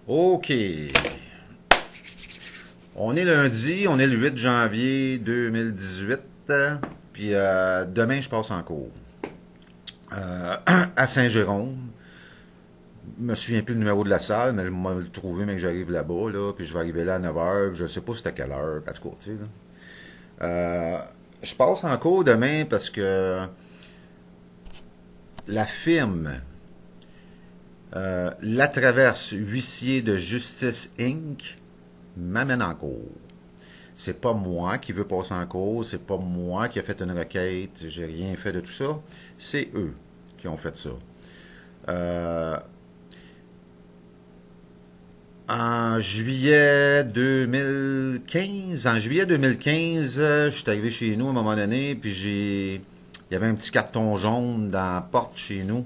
OK. On est lundi, on est le 8 janvier 2018. Puis demain, je passe en cours. À Saint-Jérôme. Je me souviens plus du numéro de la salle, mais je vais le trouver, mais que j'arrive là-bas, là, puis je vais arriver là à 9 heures, je sais pas c'était à quelle heure, en tout cas, tu sais, là. Je passe en cours demain parce que la firme La Traverse Huissier de Justice Inc. m'amène en cours. C'est pas moi qui veux passer en cours, c'est pas moi qui a fait une requête, j'ai rien fait de tout ça. C'est eux qui ont fait ça. Euh, en juillet 2015, je suis arrivé chez nous à un moment donné, puis il y avait un petit carton jaune dans la porte chez nous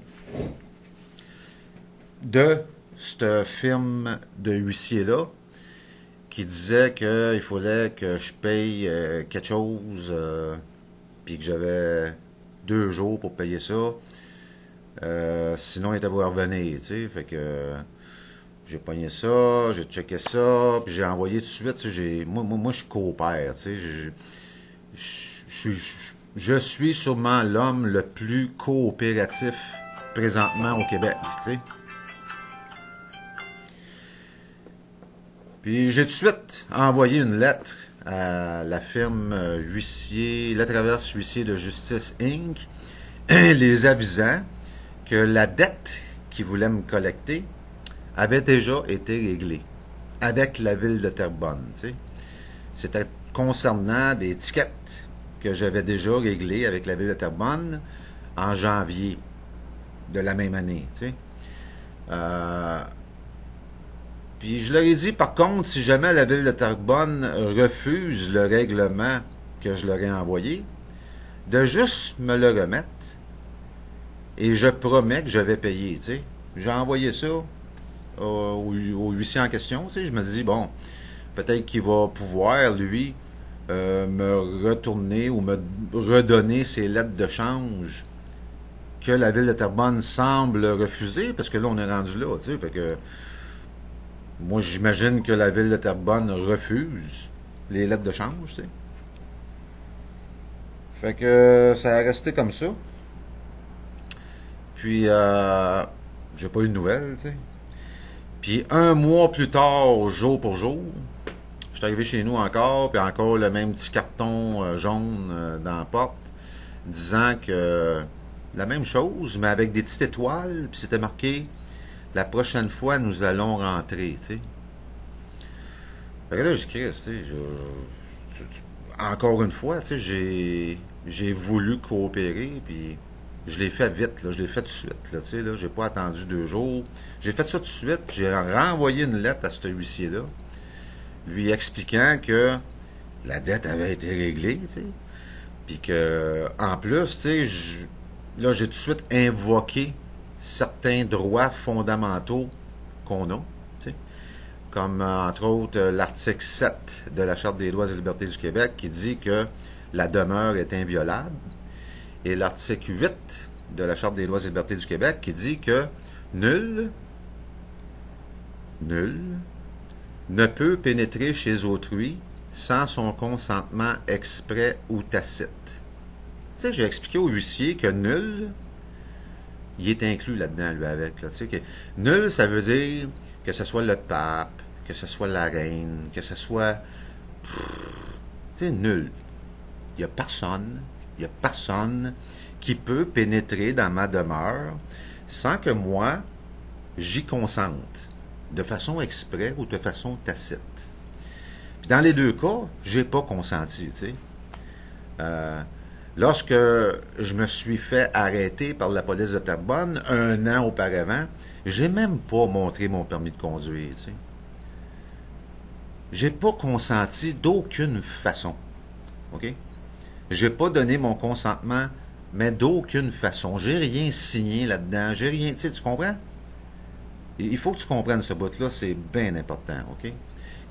de cette firme de huissier-là qui disait qu'il fallait que je paye quelque chose, puis que j'avais 2 jours pour payer ça. Sinon, il était pour revenir, tu sais. Fait que j'ai pogné ça, j'ai checké ça, puis j'ai envoyé tout de suite. Tu sais, moi, je coopère, tu sais. Je suis sûrement l'homme le plus coopératif présentement au Québec, tu sais. Puis j'ai tout de suite envoyé une lettre à la firme huissier, La Traverse Huissier de Justice Inc., les avisant que la dette qu'ils voulaient me collecter avait déjà été réglée avec la ville de Terrebonne. Tu sais. C'était concernant des tickets que j'avais déjà réglés avec la ville de Terrebonne en janvier de la même année. Tu sais. Puis je leur ai dit, par contre, si jamais la ville de Terrebonne refuse le règlement que je leur ai envoyé, de juste me le remettre et je promets que je vais payer, tu sais. J'ai envoyé ça au huissier en question, tu sais. Je me dis, bon, peut-être qu'il va pouvoir, lui, me retourner ou me redonner ses lettres de change que la ville de Terrebonne semble refuser, parce que là, on est rendu là, tu sais. Fait que moi, j'imagine que la ville de Terrebonne refuse les lettres de change, tu sais. Fait que ça a resté comme ça. Puis, j'ai pas eu de nouvelles, tu sais. Puis, un mois plus tard, jour pour jour, je suis arrivé chez nous encore, puis encore le même petit carton jaune dans la porte, disant que la même chose, mais avec des petites étoiles, puis c'était marqué la prochaine fois, nous allons rentrer, tu sais. Fait que là, je crie, tu sais, encore une fois, tu sais, j'ai voulu coopérer, puis je l'ai fait vite, là, je l'ai fait tout de suite, là, tu sais, là, j'ai pas attendu 2 jours. J'ai fait ça tout de suite, puis j'ai renvoyé une lettre à ce huissier-là, lui expliquant que la dette avait été réglée, tu sais, puis que, en plus, tu sais, là, j'ai tout de suite invoqué certains droits fondamentaux qu'on a, tu sais, comme entre autres l'article 7 de la Charte des droits et libertés du Québec qui dit que la demeure est inviolable, et l'article 8 de la Charte des droits et libertés du Québec qui dit que nul, nul ne peut pénétrer chez autrui sans son consentement exprès ou tacite. Tu sais, j'ai expliqué au huissier que nul, il est inclus là-dedans, lui, avec. Là, tu sais, nul, ça veut dire que ce soit le pape, que ce soit la reine, que ce soit... Tu sais, nul. Il y a personne qui peut pénétrer dans ma demeure sans que moi, j'y consente, de façon exprès ou de façon tacite. Puis dans les deux cas, j'ai pas consenti, tu sais. Lorsque je me suis fait arrêter par la police de Terrebonne 1 an auparavant, j'ai même pas montré mon permis de conduire, tu sais. J'ai pas consenti d'aucune façon, OK? J'ai pas donné mon consentement, mais d'aucune façon. J'ai rien signé là-dedans, j'ai rien, tu sais, tu comprends? Il faut que tu comprennes ce bout-là, c'est bien important, OK?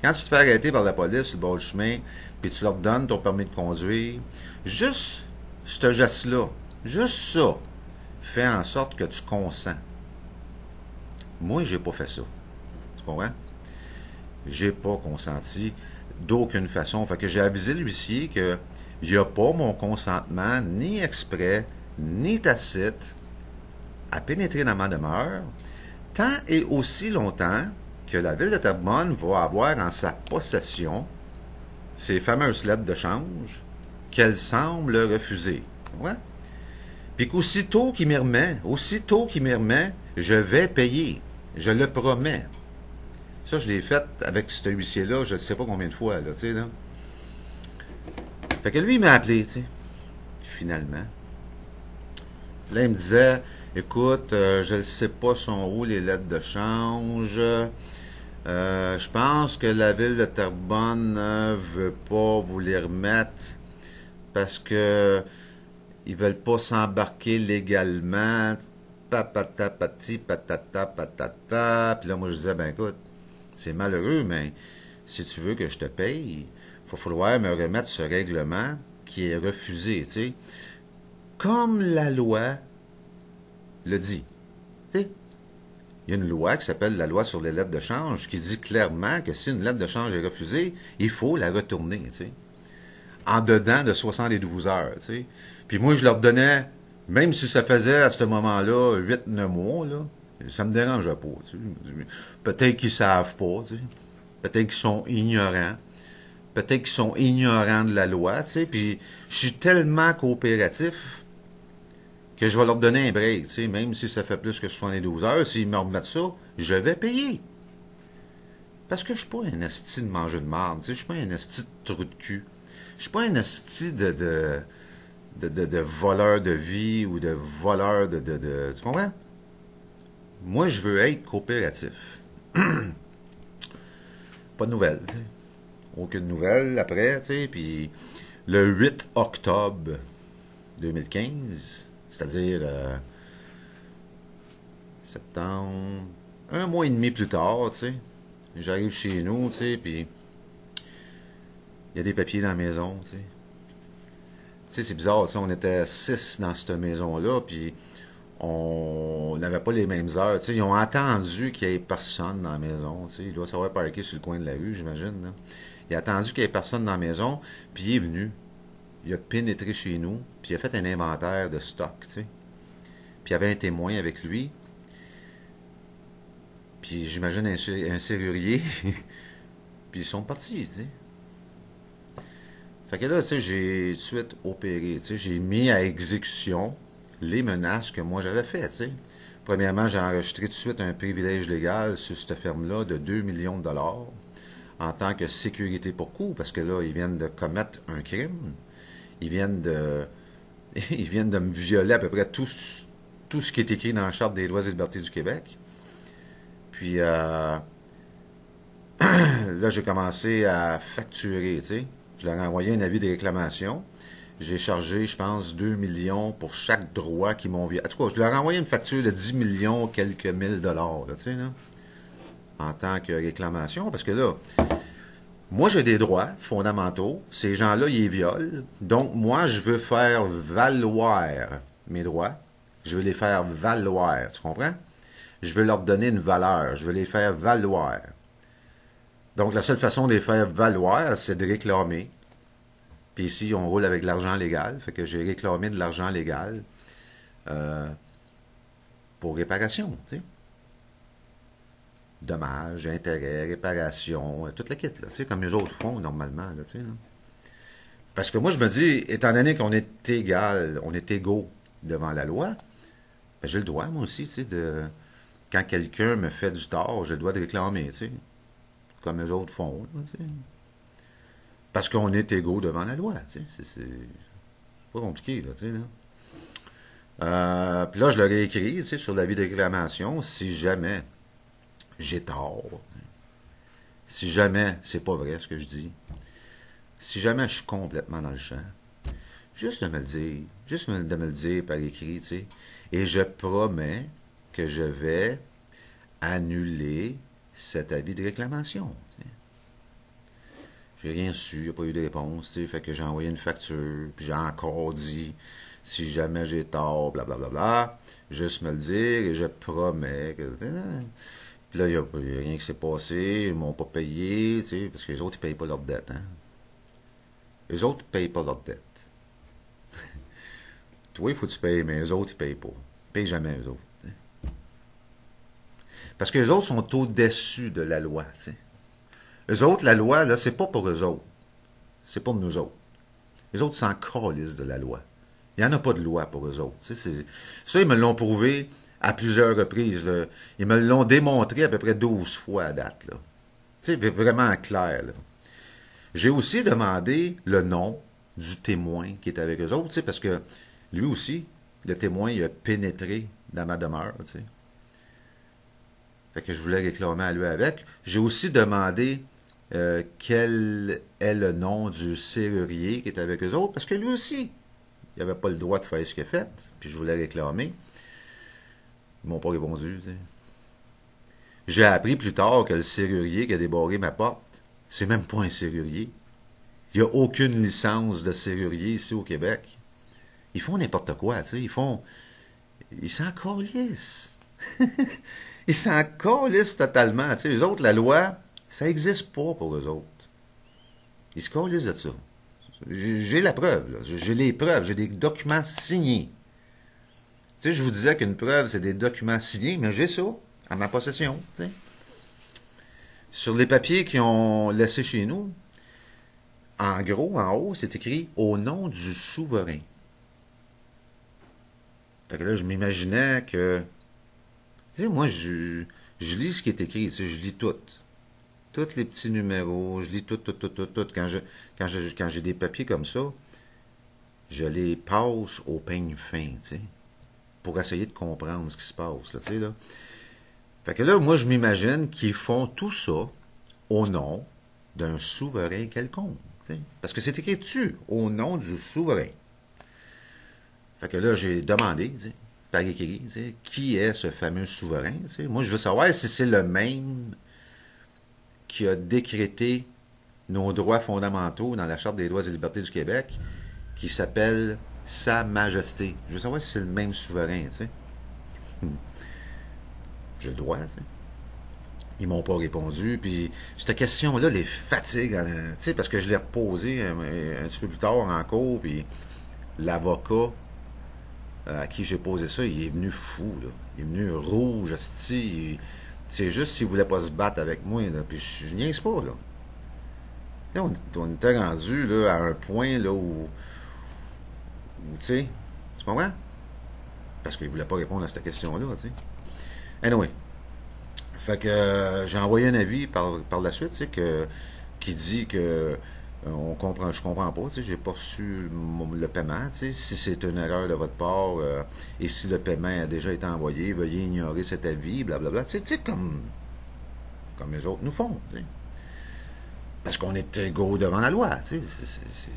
Quand tu te fais arrêter par la police sur le bord du chemin, puis tu leur donnes ton permis de conduire, juste ce geste-là, juste ça, fait en sorte que tu consens. Moi, j'ai pas fait ça. Tu comprends? J'ai pas consenti d'aucune façon. Fait que j'ai avisé l'huissier que il n'y a pas mon consentement, ni exprès, ni tacite, à pénétrer dans ma demeure, tant et aussi longtemps que la ville de Terrebonne va avoir en sa possession ces fameuses lettres de change qu'elle semble refuser. Ouais? Puis aussitôt qu'il m'y remet, je vais payer. Je le promets. Ça, je l'ai fait avec ce huissier-là, je ne sais pas combien de fois, là, tu sais, là. Fait que lui, il m'a appelé, tu sais, finalement. Là, il me disait, écoute, je ne sais pas sont où les lettres de change. Je pense que la ville de Terrebonne ne veut pas vous les remettre parce que ils veulent pas s'embarquer légalement. Papata, pati, patata, patata. Puis là, moi, je disais, ben écoute, c'est malheureux, mais si tu veux que je te paye, il va falloir me remettre ce règlement qui est refusé, tu sais. Comme la loi le dit. Tu sais, il y a une loi qui s'appelle la loi sur les lettres de change qui dit clairement que si une lettre de change est refusée, il faut la retourner, tu sais, en dedans de 72 heures, tu sais. Puis moi, je leur donnais, même si ça faisait à ce moment-là 8-9 mois, là, ça me dérangeait pas, tu sais. Peut-être qu'ils savent pas, tu sais. Peut-être qu'ils sont ignorants. Peut-être qu'ils sont ignorants de la loi, tu sais. Puis je suis tellement coopératif que je vais leur donner un break, tu sais, même si ça fait plus que 72 heures, s'ils me remettent ça, je vais payer. Parce que je suis pas un esti de manger de marde, tu sais, je suis pas un esti de trou de cul. Je suis pas un esti de voleur de vie ou de voleur tu comprends? Moi, je veux être coopératif. Pas de nouvelles, tu sais. Aucune nouvelle après, tu sais, puis le 8 octobre 2015, c'est-à-dire septembre, un mois et demi plus tard, tu sais, j'arrive chez nous, tu sais, puis il y a des papiers dans la maison, tu sais. Tu sais, c'est bizarre, tu sais, on était 6 dans cette maison-là, puis on n'avait pas les mêmes heures, tu sais. Ils ont attendu qu'il y ait personne dans la maison, tu sais. Il doit savoir parquer sur le coin de la rue, j'imagine, là. Il a attendu qu'il y ait personne dans la maison, puis il est venu. Il a pénétré chez nous, puis il a fait un inventaire de stock, tu sais. Puis il y avait un témoin avec lui, puis j'imagine un serrurier, puis ils sont partis, tu sais. Fait que là, tu sais, j'ai tout de suite opéré, tu sais, j'ai mis à exécution les menaces que moi j'avais faites, tu sais. Premièrement, j'ai enregistré tout de suite un privilège légal sur cette ferme-là de 2 millions de dollars en tant que sécurité pour coup, parce que là, ils viennent de commettre un crime. Ils viennent de, ils viennent de me violer à peu près tout ce qui est écrit dans la Charte des droits et libertés du Québec. Puis là, j'ai commencé à facturer, tu sais. Je leur ai envoyé un avis de réclamation. J'ai chargé, je pense, 2 millions pour chaque droit qu'ils m'ont violé. En tout cas, je leur ai envoyé une facture de 10 millions, quelques mille dollars, là, tu sais, là, en tant que réclamation, parce que là, moi, j'ai des droits fondamentaux. Ces gens-là, ils les violent. Donc, moi, je veux faire valoir mes droits. Je veux les faire valoir. Tu comprends? Je veux leur donner une valeur. Je veux les faire valoir. Donc, la seule façon de les faire valoir, c'est de réclamer. Puis ici, on roule avec de l'argent légal. Fait que j'ai réclamé de l'argent légal euh, pour réparation. Tu sais. Dommages, intérêts, réparation, toute la kit, là, tu sais, comme les autres font normalement, là, tu sais, là. Parce que moi, je me dis, étant donné qu'on est égal, on est égaux devant la loi, ben, j'ai le droit, moi aussi, tu sais, quand quelqu'un me fait du tort, j'ai le droit de réclamer, tu sais, comme les autres font, là, tu sais. Parce qu'on est égaux devant la loi, tu sais, c'est pas compliqué, là, tu sais, là. Puis là, je leur ai écrit, tu sais, sur l'avis de réclamation, si jamais j'ai tort, si jamais c'est pas vrai ce que je dis, si jamais je suis complètement dans le champ, juste de me le dire, de me le dire par écrit, tu sais, et je promets que je vais annuler cet avis de réclamation. Tu sais. J'ai rien su, il n'y a pas eu de réponse, tu sais, fait que j'ai envoyé une facture, puis j'ai encore dit, si jamais j'ai tort, blablabla, juste me le dire, et je promets que... Puis là, il y a rien qui s'est passé, ils m'ont pas payé, tu sais, parce que les autres, ils payent pas leur dette, hein. Les autres, ils payent pas leur dette. Toi, il faut que tu payes, mais les autres, ils payent pas. Ils payent jamais, les autres. T'sais. Parce que les autres sont au-dessus de la loi, tu sais. Les autres, la loi, là, c'est pas pour eux autres. C'est pour nous autres. Les autres s'en calissent de la loi. Il n'y en a pas de loi pour eux autres. Ça, ils me l'ont prouvé à plusieurs reprises. Là. Ils me l'ont démontré à peu près 12 fois à date. Là. Vraiment clair. Là. J'ai aussi demandé le nom du témoin qui est avec eux autres, parce que lui aussi, le témoin, il a pénétré dans ma demeure. T'sais. Fait que je voulais réclamer à lui avec. J'ai aussi demandé quel est le nom du serrurier qui est avec eux autres, parce que lui aussi, il n'avait pas le droit de faire ce qu'il a fait, puis je voulais réclamer. Ils m'ont pas répondu. T'sais. J'ai appris plus tard que le serrurier qui a débarré ma porte, c'est même pas un serrurier. Il n'y a aucune licence de serrurier ici au Québec. Ils font n'importe quoi, tu sais. Ils s'en calissent. Ils s'en calissent totalement. Tu sais, eux autres, la loi, ça n'existe pas pour eux autres. Ils se calissent de ça. J'ai la preuve, là. J'ai les preuves, j'ai des documents signés. Tu sais, je vous disais qu'une preuve, c'est des documents signés, mais j'ai ça à ma possession. Tu sais. Sur les papiers qu'ils ont laissés chez nous, en gros, en haut, c'est écrit « Au nom du souverain ». Fait que là, je m'imaginais que... Tu sais, moi, je lis ce qui est écrit, tu sais, je lis tout. Tous les petits numéros, je lis tout. Quand j'ai des papiers comme ça, je les passe au peigne fin, tu sais, pour essayer de comprendre ce qui se passe, là, tu sais, là. Fait que là, moi, je m'imagine qu'ils font tout ça au nom d'un souverain quelconque, tu sais. Parce que c'est écrit dessus, au nom du souverain. Fait que là, j'ai demandé, tu sais, par écrit, tu sais, qui est ce fameux souverain, tu sais. Moi, je veux savoir si c'est le même qui a décrété nos droits fondamentaux dans la Charte des droits et libertés du Québec, qui s'appelle Sa Majesté. Je veux savoir si c'est le même souverain, tu sais. J'ai le droit, tu sais. Ils m'ont pas répondu, puis cette question-là les fatigue, tu sais, parce que je l'ai reposée un petit peu plus tard en cours, puis l'avocat à qui j'ai posé ça, il est venu fou, là. Il est venu rouge, asti. C'est juste s'il voulait pas se battre avec moi, là. Puis je niaise pas, là. Là, on était rendu là, à un point là, où tu sais, tu comprends? Parce qu'il voulait pas répondre à cette question-là, tu sais. Anyway. Fait que j'ai envoyé un avis par la suite, tu sais, qui dit que je comprends pas, tu sais, j'ai pas reçu le paiement, tu sais, si c'est une erreur de votre part et si le paiement a déjà été envoyé, veuillez ignorer cet avis, blablabla, tu sais, comme les autres nous font, tu sais. Parce qu'on est égaux devant la loi, tu sais, c'est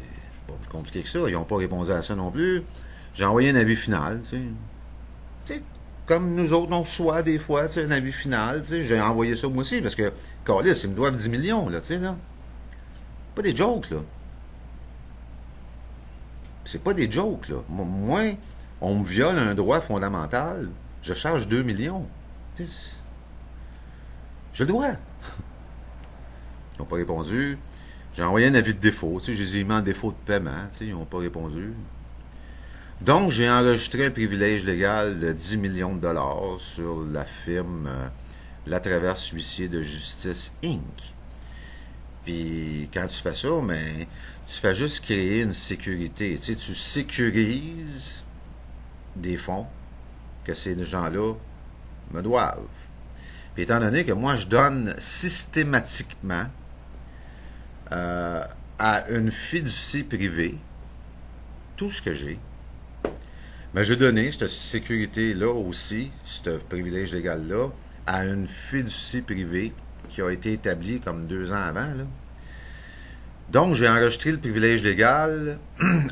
pas plus compliqué que ça, ils n'ont pas répondu à ça non plus. J'ai envoyé un avis final, tu sais. Tu sais, comme nous autres, on reçoit des fois, tu sais, un avis final, tu sais, j'ai envoyé ça moi aussi, parce que, Carlis, ils me doivent 10 millions, là, tu sais, là. Pas des jokes, là. C'est pas des jokes, là. Moi, on me viole un droit fondamental, je charge 2 millions. Tu sais, je le dois. Ils n'ont pas répondu. J'ai envoyé un avis de défaut, tu sais, je les ai mis en défaut de paiement, tu sais, ils n'ont pas répondu. Donc, j'ai enregistré un privilège légal de 10 millions de dollars sur la firme La Traverse Huissier de Justice Inc. Puis, quand tu fais ça, mais tu fais juste créer une sécurité. Tu sais, tu sécurises des fonds que ces gens-là me doivent. Puis, étant donné que moi, je donne systématiquement à une fiducie privée tout ce que j'ai, mais j'ai donné cette sécurité-là aussi, ce privilège légal-là, à une fiducie privée qui a été établie comme 2 ans avant. Là. Donc, j'ai enregistré le privilège légal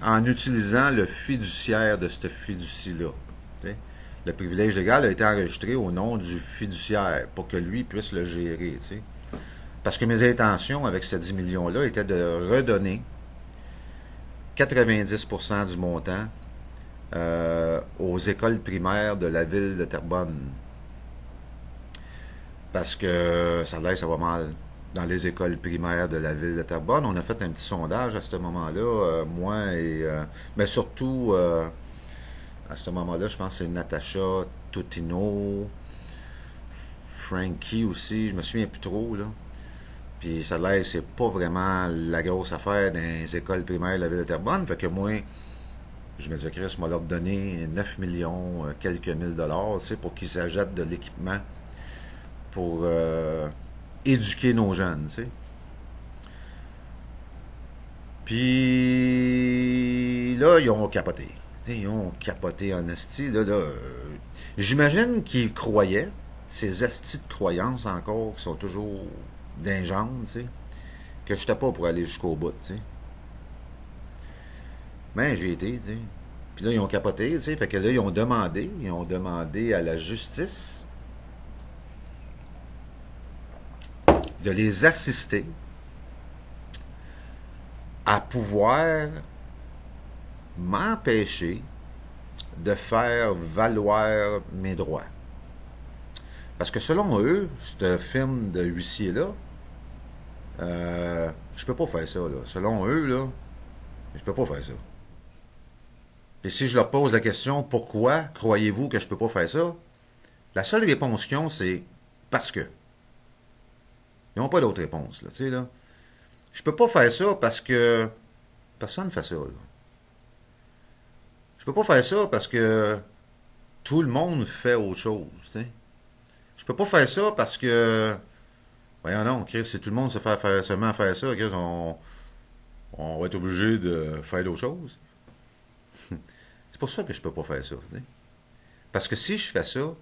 en utilisant le fiduciaire de cette fiducie-là. Le privilège légal a été enregistré au nom du fiduciaire pour que lui puisse le gérer. T'sais. Parce que mes intentions avec ces 10 millions-là étaient de redonner 90% du montant aux écoles primaires de la ville de Terrebonne. parce que ça a l'air que ça va mal dans les écoles primaires de la ville de Terrebonne. On a fait un petit sondage à ce moment-là, moi et... mais surtout, à ce moment-là, je pense que c'est Natacha Totino, Frankie aussi, je me souviens plus trop, là. Puis ça a l'air que c'est pas vraiment la grosse affaire dans les écoles primaires de la ville de Terrebonne. Fait que moi, je me disais, Chris m'a leur donné 9 millions, quelques mille dollars, tu sais, pour qu'ils s'achètent de l'équipement pour éduquer nos jeunes, tu sais. Puis là, ils ont capoté. Tu sais, ils ont capoté en esti. J'imagine qu'ils croyaient, ces estis de croyances encore, qui sont toujours dingantes, tu sais, que je n'étais pas pour aller jusqu'au bout, tu sais. Mais j'ai été, tu sais. Puis là, ils ont capoté, tu sais. Fait que là, ils ont demandé à la justice de les assister à pouvoir m'empêcher de faire valoir mes droits. Parce que selon eux, ce film de huissier-là, je peux pas faire ça, là. Selon eux, là, je peux pas faire ça. Et si je leur pose la question, pourquoi croyez-vous que je peux pas faire ça? La seule réponse qu'ils ont, c'est parce que. Ils n'ont pas d'autre réponse, là, tu sais, là. Je peux pas faire ça parce que personne ne fait ça, là. Je peux pas faire ça parce que tout le monde fait autre chose, tu sais. Je peux pas faire ça parce que, voyons non, Chris, si tout le monde se met à faire ça, Chris, on va être obligé de faire d'autres choses. C'est pour ça que je peux pas faire ça, tu sais. Parce que si je fais ça,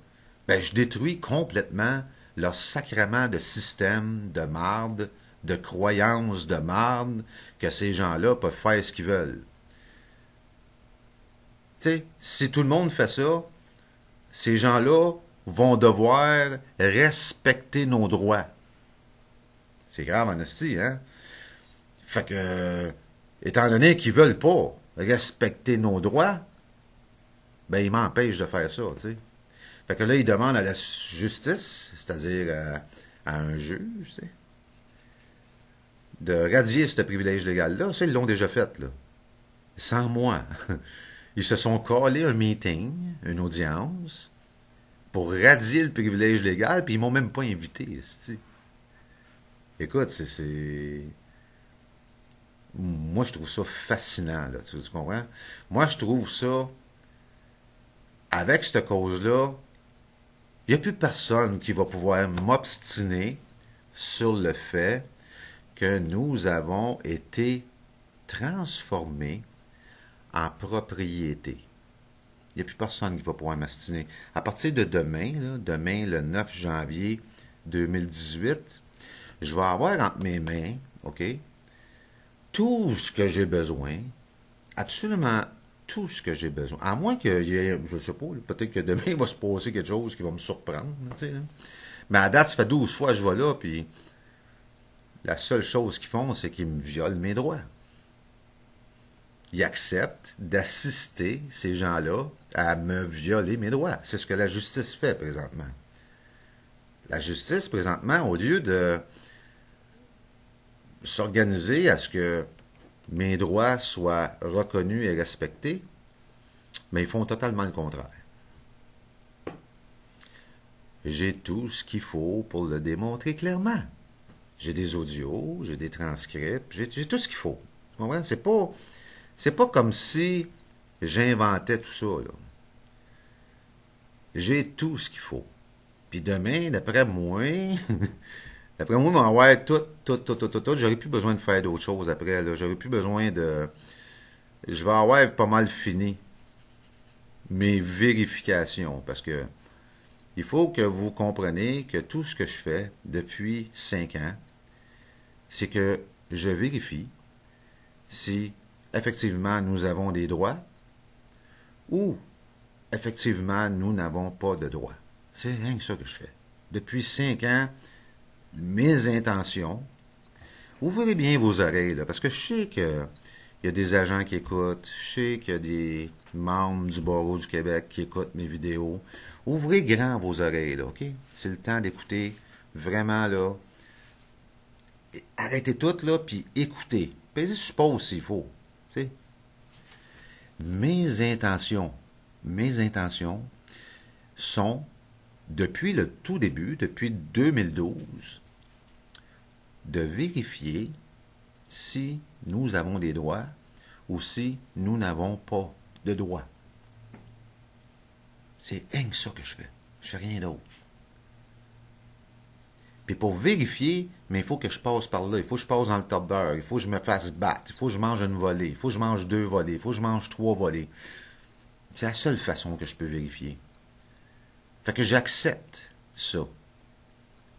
ben je détruis complètement leur sacrement de système de marde, de croyances de marde, que ces gens-là peuvent faire ce qu'ils veulent. Tu sais, si tout le monde fait ça, ces gens-là vont devoir respecter nos droits. C'est grave en esti, hein? Fait que, étant donné qu'ils veulent pas respecter nos droits, ben ils m'empêchent de faire ça, tu sais. Fait que là, ils demandent à la justice, c'est-à-dire à un juge, tu sais, de radier ce privilège légal-là. Ça, ils l'ont déjà fait, là. Sans moi. Ils se sont collés un meeting, une audience, pour radier le privilège légal, puis ils m'ont même pas invité, c'ti. Écoute, moi, je trouve ça fascinant, là, tu comprends? Moi, je trouve ça, avec cette cause-là, il n'y a plus personne qui va pouvoir m'obstiner sur le fait que nous avons été transformés en propriété. Il n'y a plus personne qui va pouvoir m'obstiner. À partir de demain, là, demain le 9 janvier 2018, je vais avoir entre mes mains, OK, tout ce que j'ai besoin, absolument tout ce que j'ai besoin. À moins qu'il y ait, je sais pas, peut-être que demain il va se passer quelque chose qui va me surprendre, tu sais, hein. Mais à date, ça fait 12 fois que je vais là, puis la seule chose qu'ils font, c'est qu'ils me violent mes droits. Ils acceptent d'assister ces gens-là à me violer mes droits. C'est ce que la justice fait présentement. La justice, présentement, au lieu de s'organiser à ce que mes droits soient reconnus et respectés, mais ils font totalement le contraire. J'ai tout ce qu'il faut pour le démontrer clairement. J'ai des audios, j'ai des transcripts, j'ai tout ce qu'il faut. Tu comprends? C'est pas comme si j'inventais tout ça, là. J'ai tout ce qu'il faut. Puis demain, d'après moi, d'après moi, m'en avoir tout. J'aurais plus besoin de faire d'autres choses après, là. J'aurais plus besoin de... Je vais avoir pas mal fini mes vérifications, parce que il faut que vous compreniez que tout ce que je fais depuis 5 ans, c'est que je vérifie si effectivement nous avons des droits ou effectivement nous n'avons pas de droits. C'est rien que ça que je fais. Depuis 5 ans, mes intentions, ouvrez bien vos oreilles, là, parce que je sais que il y a des agents qui écoutent, je sais qu'il y a des membres du barreau du Québec qui écoutent mes vidéos. Ouvrez grand vos oreilles, là, OK? C'est le temps d'écouter vraiment, là, arrêtez tout, là, puis écoutez. Pesez sur pause s'il faut. Tu sais. Mes intentions sont, depuis le tout début, depuis 2012, de vérifier si nous avons des droits ou si nous n'avons pas de droits. C'est rien que ça que je fais. Je fais rien d'autre. Puis pour vérifier, mais il faut que je passe par là. Il faut que je passe dans le top d'heure. Il faut que je me fasse battre. Il faut que je mange une volée. Il faut que je mange 2 volées. Il faut que je mange 3 volées. C'est la seule façon que je peux vérifier. Fait que j'accepte ça.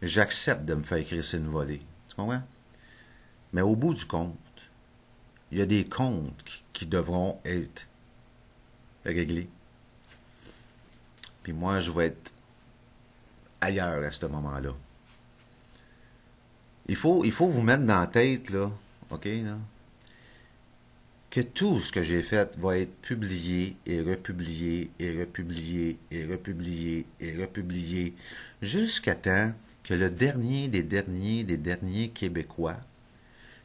J'accepte de me faire crisser une volée. Tu comprends? Mais au bout du compte, il y a des comptes qui devront être réglés. Puis moi, je vais être ailleurs à ce moment-là. Il faut vous mettre dans la tête, là, OK, là, que tout ce que j'ai fait va être publié et republié et republié et republié et republié jusqu'à temps que le dernier des derniers Québécois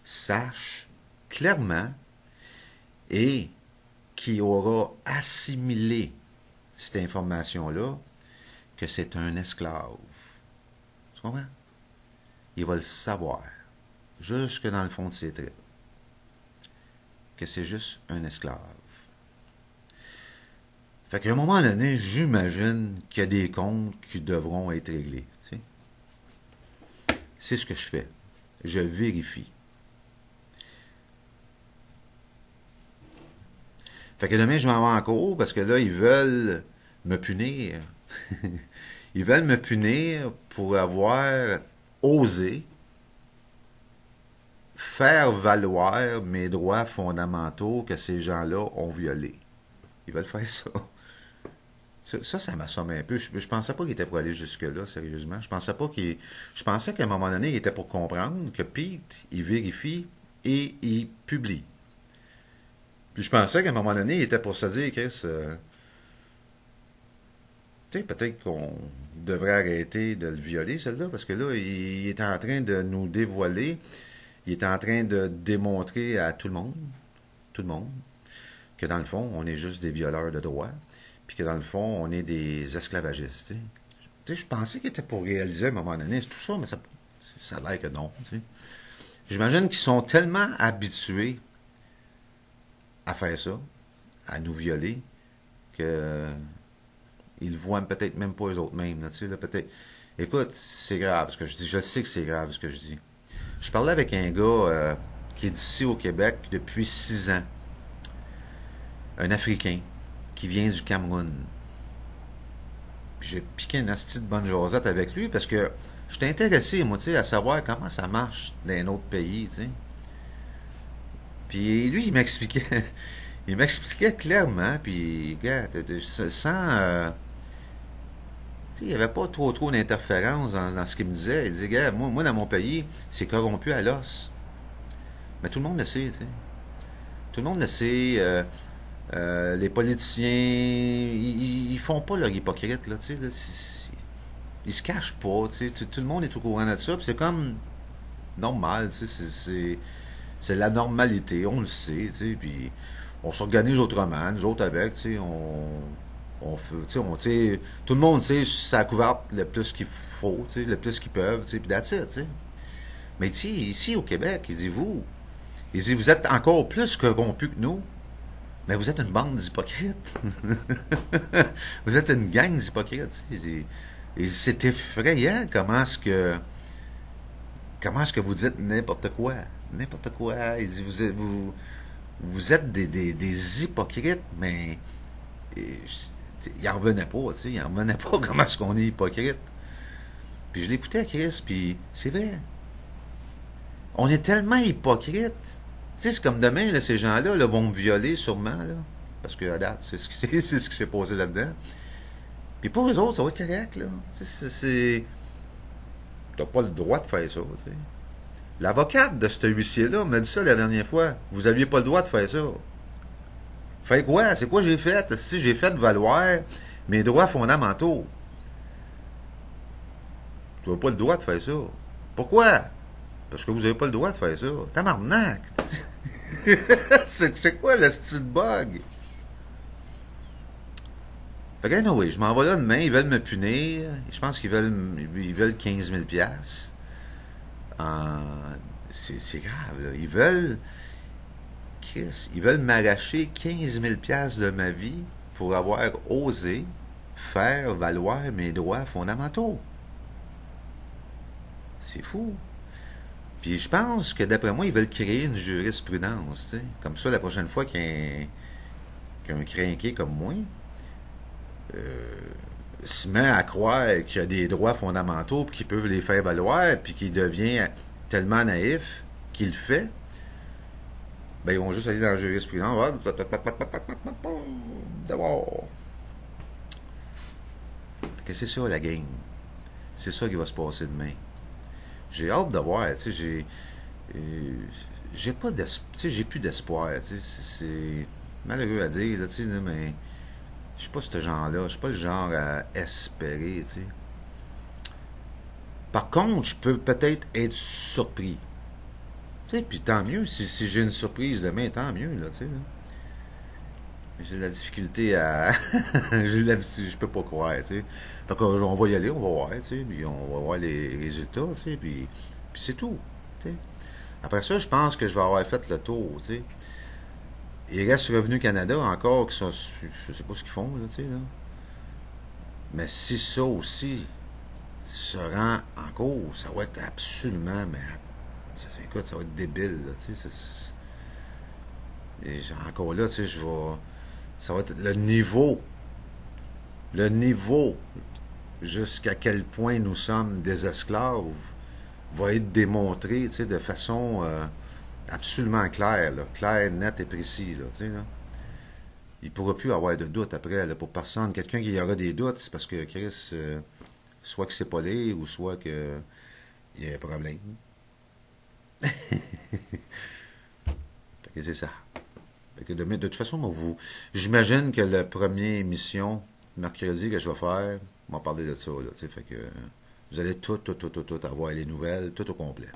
sache clairement et qui aura assimilé cette information-là que c'est un esclave. Tu comprends? Il va le savoir, jusque dans le fond de ses tripes, que c'est juste un esclave. Fait qu'à un moment donné, j'imagine qu'il y a des comptes qui devront être réglés. Tu sais? C'est ce que je fais. Je vérifie. Fait que demain, je m'en vais en cours parce que là, ils veulent me punir. Ils veulent me punir pour avoir osé faire valoir mes droits fondamentaux que ces gens-là ont violés. Ils veulent faire ça. Ça m'assomme un peu. Je pensais pas qu'il était pour aller jusque-là, sérieusement. Je pensais qu'à un moment donné, il était pour comprendre que Pete, il vérifie et il publie. Puis je pensais qu'à un moment donné, il était pour se dire, Chris, tu sais, peut-être qu'on devrait arrêter de le violer, celle-là, parce que là, il est en train de nous dévoiler, il est en train de démontrer à tout le monde, que dans le fond, on est juste des violeurs de droits, puis que dans le fond, on est des esclavagistes, tu sais. Tu sais, je pensais qu'il était pour réaliser à un moment donné, c'est tout ça, mais ça a l'air que non, tu sais. J'imagine qu'ils sont tellement habitués à faire ça, à nous violer, que ils voient peut-être même pas eux autres mêmes, là, tu sais, là, peut-être. Écoute, c'est grave ce que je dis, je sais que c'est grave ce que je dis. Je parlais avec un gars qui est d'ici au Québec depuis 6 ans, un Africain qui vient du Cameroun. Puis j'ai piqué une hostie de bonne jasette avec lui parce que j'étais intéressé, moi, tu sais, à savoir comment ça marche dans un autre pays, tu sais. Puis lui, il m'expliquait clairement, puis, gars, sans, tu sais, il n'y avait pas trop d'interférence dans ce qu'il me disait. Il disait, gars, moi, dans mon pays, c'est corrompu à l'os. Mais tout le monde le sait, tu sais. Tout le monde le sait. Les politiciens, ils font pas leur hypocrite, là, tu sais. Là, ils se cachent pas, tu sais. Tout le monde est au courant de ça, puis c'est comme normal, tu sais. C'est la normalité, on le sait, tu sais. Puis on s'organise autrement, nous autres avec, tu sais. On fait, tu sais, tout le monde, tu sais, ça couverte le plus qu'il faut, tu sais, le plus qu'ils peuvent, tu sais, puis that's it, tu sais. Mais tu sais, ici au Québec, ils disent, vous êtes encore plus corrompus que nous, mais vous êtes une bande d'hypocrites. Vous êtes une gang d'hypocrites, tu sais. Et c'est effrayant comment est-ce que vous dites n'importe quoi. N'importe quoi. Ils disent, vous êtes des hypocrites, mais il en revenait pas, tu sais, il en revenait pas comment est-ce qu'on est hypocrite. Puis je l'écoutais à Chris, puis c'est vrai. On est tellement hypocrite. Tu sais, c'est comme demain, là, ces gens-là là, vont me violer sûrement, là, parce que à date, c'est ce qui s'est passé là-dedans. Puis pour eux autres, ça va être correct, là. T'as pas le droit de faire ça, tu sais. L'avocate de ce huissier-là m'a dit ça la dernière fois. Vous aviez pas le droit de faire ça. Fait quoi? C'est quoi j'ai fait? Si j'ai fait valoir mes droits fondamentaux. Tu n'as pas le droit de faire ça. Pourquoi? Parce que vous n'avez pas le droit de faire ça. Tabarnak! C'est quoi le style bug? Fait que, anyway, je m'en vais là demain, ils veulent me punir. Je pense qu'ils veulent 15 000 piastres. Euh, c'est grave, là. Ils veulent m'arracher 15 000 piastres de ma vie pour avoir osé faire valoir mes droits fondamentaux. C'est fou. Puis je pense que d'après moi, ils veulent créer une jurisprudence, tu sais. Comme ça, la prochaine fois qu'un crinqué comme moi euh, se met à croire qu'il y a des droits fondamentaux puis qu'ils peuvent les faire valoir puis qu'il devient tellement naïf qu'il le fait, ben ils vont juste aller dans la jurisprudence. D'abord. Que c'est ça la game. C'est ça qui va se passer demain. J'ai hâte de voir, tu sais, j'ai pas d'espoir, tu sais, j'ai plus d'espoir, tu sais, c'est malheureux à dire, là, tu sais, là, mais je suis pas ce genre-là, je suis pas le genre à espérer, tu sais. Par contre, je peux peut-être être surpris. Tu sais, puis tant mieux, si j'ai une surprise demain, tant mieux, là, tu sais, là. J'ai de la difficulté à. Je peux pas croire, tu sais. Fait qu'on va y aller, on va voir, tu sais, puis on va voir les résultats, tu sais, puis c'est tout, tu sais. Après ça, je pense que je vais avoir fait le tour, tu sais. Il reste Revenu Canada encore, qui sont, je sais pas ce qu'ils font, là, tu sais, là. Mais si ça aussi se rend en cours, ça va être absolument, mais écoute, ça va être débile, là, tu sais. Et encore là, tu sais, ça va être le niveau jusqu'à quel point nous sommes des esclaves va être démontré, tu sais, de façon absolument claire, là, claire, nette et précise, là, tu sais, là. Il ne pourra plus avoir de doute après, là, pour personne. Quelqu'un qui aura des doutes, c'est parce que Chris, soit qu'il ne sait pas lire, ou soit qu'il y a un problème. Fait que c'est ça. Fait que de toute façon, j'imagine que la première émission, mercredi, que je vais faire, on va parler de ça, là, tu sais, fait que vous allez tout avoir les nouvelles, tout au complet.